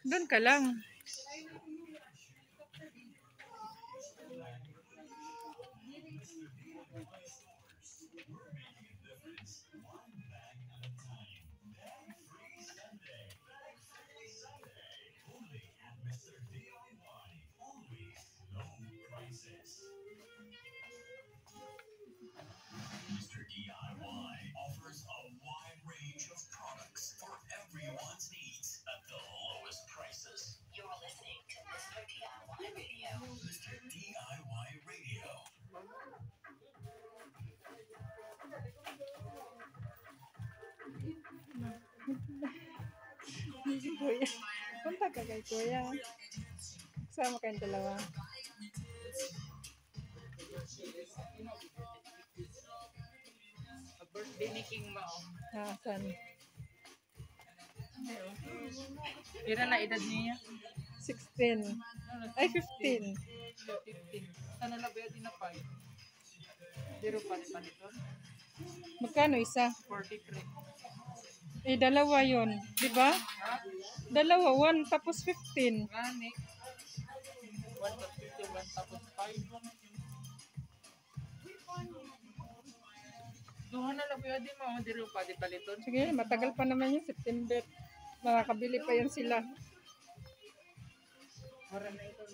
Doon ka lang. Mr. DIY offers a wide range of products for everyone's needs at the lowest prices. You're listening to Mr. DIY Radio. Mr. DIY Radio. Si Kuya. Punta ka kay Kuya. Sama kayong dalawa. Birthday ni King Mao. Saan? Pira na edad niya? 16. Ay, 15. 15. Sana na ba din na 5? Zero pa nito? Magkano isa? 43. Dalawa yon, di ba? Ha? Dalawa, 1 tapos 15. Ngani. 1 tapos 51 tapos 5. Duha na lang ba din mo? Zero pa di paliton? Sige, matagal pa naman yung September. Makakabili pa yan sila. Mara na ito.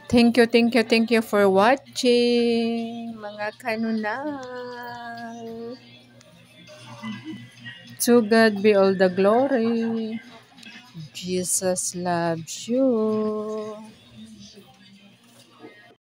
Thank you for watching, mga kanunal. To God be all the glory. Jesus loves you.